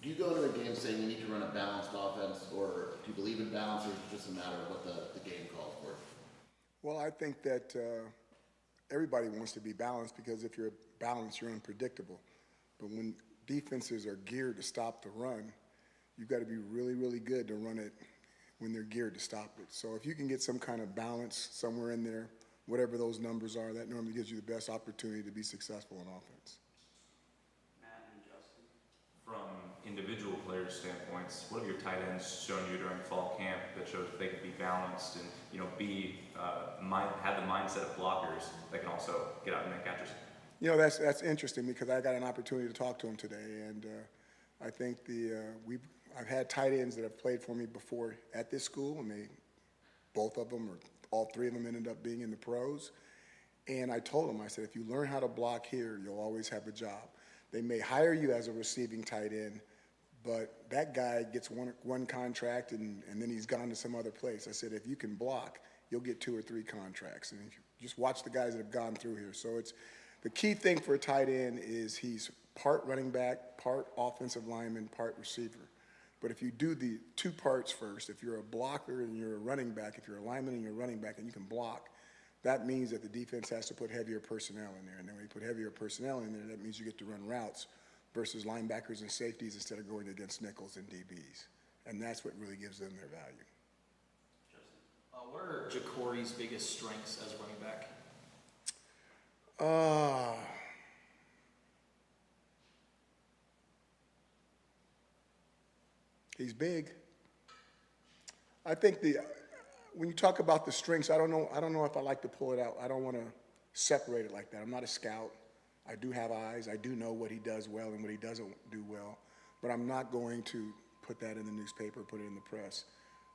Do you go into the game saying you need to run a balanced offense, or do you believe in balance, or is it just a matter of what the game calls for? Well, I think that everybody wants to be balanced because if you're balanced, you're unpredictable. But when defenses are geared to stop the run, you've got to be really, really good to run it when they're geared to stop it. So if you can get some kind of balance somewhere in there, whatever those numbers are, that normally gives you the best opportunity to be successful in offense. Matt and Justin. From individual players' standpoints, what have your tight ends shown you during fall camp that shows that they can be balanced and have the mindset of blockers that can also get out and make catches? You know, that's interesting because I got an opportunity to talk to him today, and I think I've had tight ends that have played for me before at this school, and both of them or all three of them ended up being in the pros. And I told them, I said, if you learn how to block here, you'll always have a job. They may hire you as a receiving tight end, but that guy gets one contract and then he's gone to some other place. I said, if you can block, you'll get 2 or 3 contracts. And if you just watch the guys that have gone through here. So the key thing for a tight end is he's part running back, part offensive lineman, part receiver. But if you do the 2 parts first, if you're a blocker and you're a running back, if you're a lineman and you're a running back and you can block, that means that the defense has to put heavier personnel in there. And then when you put heavier personnel in there, that means you get to run routes versus linebackers and safeties instead of going against nickels and DBs. And that's what really gives them their value. Justin. What are Jacory's biggest strengths as a running back? He's big. I think when you talk about the strengths, I don't know if I like to pull it out. I don't want to separate it like that. I'm not a scout. I do have eyes. I do know what he does well and what he doesn't do well. But I'm not going to put that in the newspaper, put it in the press.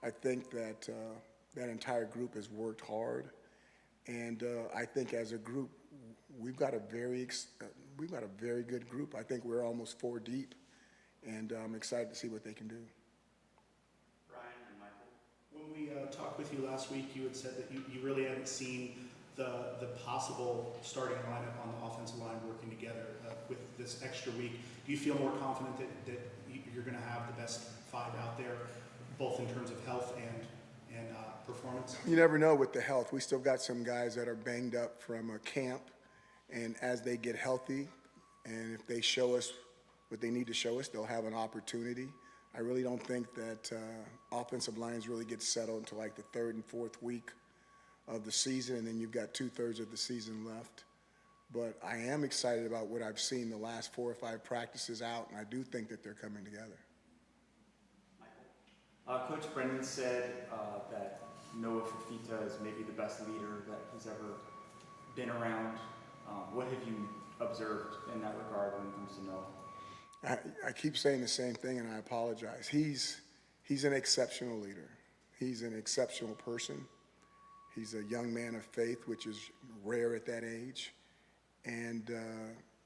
I think that that entire group has worked hard, and I think as a group, we've got a very good group. I think we're almost 4 deep, and I'm excited to see what they can do. Ryan and Michael. When we talked with you last week, you had said that you really hadn't seen the possible starting lineup on the offensive line working together with this extra week. Do you feel more confident that you're going to have the best 5 out there, both in terms of health and performance? You never know with the health. We still got some guys that are banged up from a camp, and as they get healthy, and if they show us what they need to show us, they'll have an opportunity. I really don't think that offensive lines really get settled until like the 3rd and 4th week of the season, and then you've got 2/3 of the season left. But I am excited about what I've seen the last 4 or 5 practices out, and I do think that they're coming together. Michael. Coach Brendan said that Noah Fafita is maybe the best leader that he's ever been around. What have you observed in that regard when it comes to Noah? I keep saying the same thing, and I apologize. He's an exceptional leader. He's an exceptional person. He's a young man of faith, which is rare at that age. And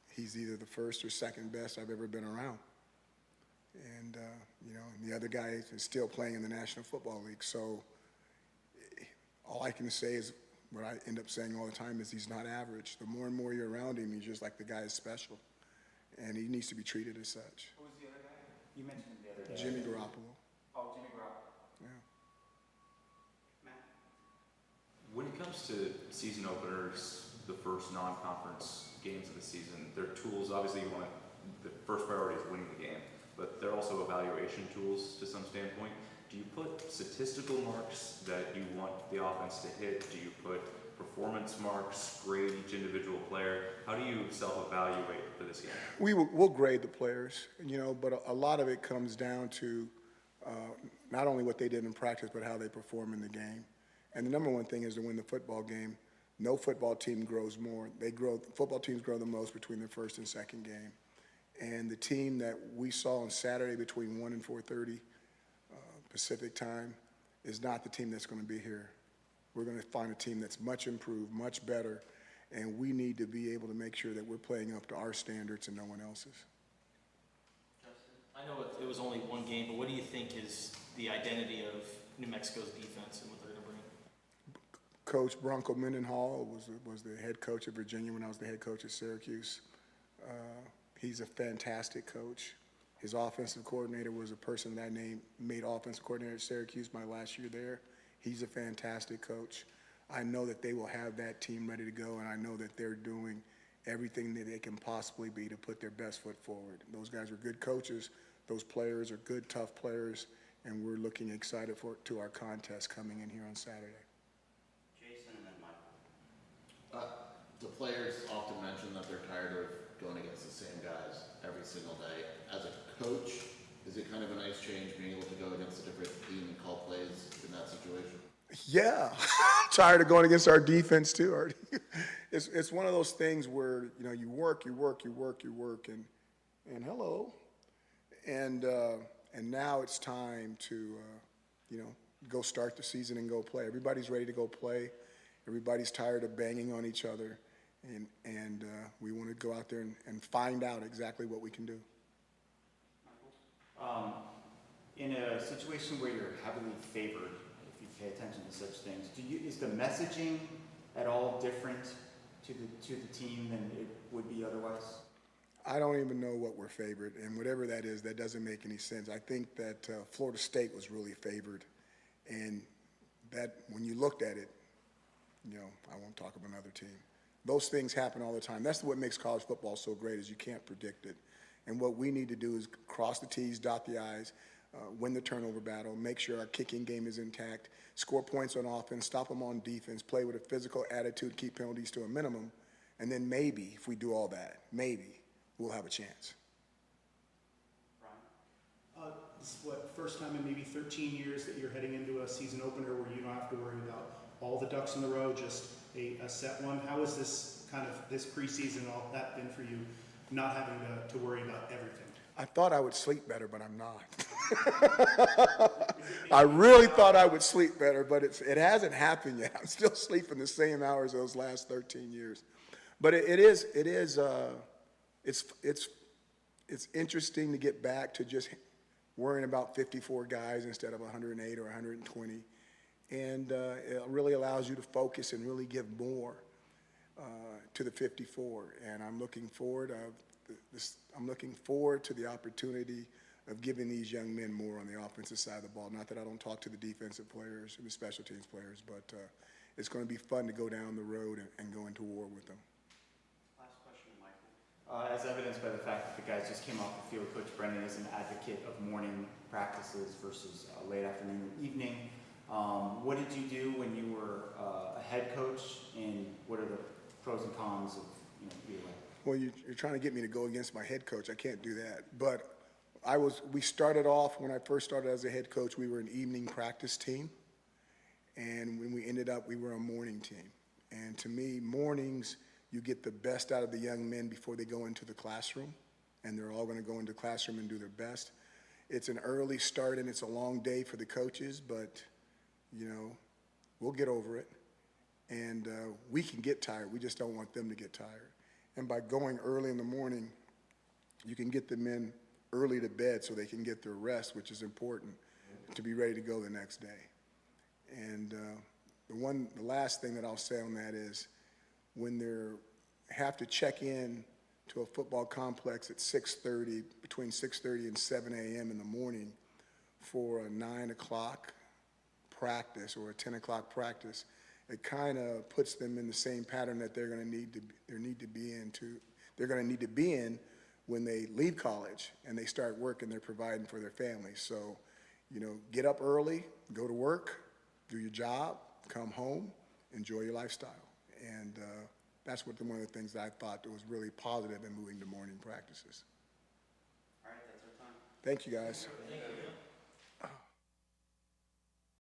he's either the first or second best I've ever been around. And, the other guy is still playing in the National Football League. So all I can say is what I end up saying all the time is he's not average. The more and more you're around him, he's just like the guy is special. And he needs to be treated as such. Who was the other guy? You mentioned him the other day. Jimmy Garoppolo. Oh, Jimmy Garoppolo. Yeah. Matt. When it comes to season openers, the first non-conference games of the season, they're tools. Obviously, the first priority is winning the game, but they're also evaluation tools to some standpoint. Do you put statistical marks that you want the offense to hit? Do you put performance marks, grade each individual player? How do you self-evaluate for this game? We'll grade the players, but a lot of it comes down to not only what they did in practice, but how they perform in the game. And the number one thing is to win the football game. No football team grows more. Football teams grow the most between their first and second game. And the team that we saw on Saturday between 1 and 4:30 Pacific time is not the team that's going to be here. We're going to find a team that's much improved, much better, and we need to be able to make sure that we're playing up to our standards and no one else's. Justin. I know it was only 1 game, but what do you think is the identity of New Mexico's defense and what they're going to bring? Coach Bronco Mendenhall was the head coach of Virginia when I was the head coach at Syracuse. He's a fantastic coach. His offensive coordinator was a person that I made offensive coordinator at Syracuse my last year there. He's a fantastic coach. I know that they will have that team ready to go, and I know that they're doing everything that they can possibly be to put their best foot forward. Those guys are good coaches. Those players are good, tough players, and we're looking excited to our contest coming in here on Saturday. Jason and then Michael. The players often mention that they're tired of going against the same guys every single day. As a coach, is it kind of a nice change being able to go against a different team and call plays in that situation? Yeah, tired of going against our defense too. It's one of those things where, you know, you work, and hello, and now it's time to, you know, go start the season and go play. Everybody's ready to go play. Everybody's tired of banging on each other, and we want to go out there and find out exactly what we can do. In a situation where you're heavily favored, if you pay attention to such things, is the messaging at all different to the team than it would be otherwise? I don't even know what we're favored, and whatever that is, that doesn't make any sense. I think that Florida State was really favored, and that when you looked at it, you know, I won't talk about another team. Those things happen all the time. That's what makes college football so great, is you can't predict it. And what we need to do is cross the T's, dot the I's, win the turnover battle, make sure our kicking game is intact, score points on offense, stop them on defense, play with a physical attitude, keep penalties to a minimum, and then maybe, if we do all that, maybe we'll have a chance. This is what, first time in maybe 13 years that you're heading into a season opener where you don't have to worry about all the ducks in the row, just a set one. How is this kind of, this preseason, all that been for you, not having to worry about everything? I thought I would sleep better, but I'm not. I really thought I would sleep better, but it hasn't happened yet. I'm still sleeping the same hours those last 13 years. But it's interesting to get back to just worrying about 54 guys instead of 108 or 120. And it really allows you to focus and really give more to the 54. And I'm looking forward to the opportunity of giving these young men more on the offensive side of the ball. Not that I don't talk to the defensive players and the special teams players, but it's going to be fun to go down the road and go into war with them. Last question to Michael. As evidenced by the fact that the guys just came off the field, Coach Brennan is an advocate of morning practices versus late afternoon or evening. What did you do when you were a head coach, and what are the pros and cons of either way? Well, you're trying to get me to go against my head coach. I can't do that. But we started off, when I first started as a head coach, we were an evening practice team. And when we ended up, we were a morning team. And to me, mornings, you get the best out of the young men before they go into the classroom. And they're all going to go into the classroom and do their best. It's an early start, and it's a long day for the coaches, but, you know, we'll get over it. And we can get tired. We just don't want them to get tired. And by going early in the morning, you can get the men early to bed so they can get their rest, which is important to be ready to go the next day. And the last thing that I'll say on that is when they have to check in to a football complex at 6:30, between 6:30 and 7 a.m. in the morning for a 9 o'clock practice or a 10 o'clock practice, it kind of puts them in the same pattern that they're going to need to be in when they leave college and they start work and they're providing for their families. So, you know, get up early, go to work, do your job, come home, enjoy your lifestyle. And that's one of the things that I thought that was really positive in moving to morning practices. All right, that's our time. Thank you, guys. Thank you.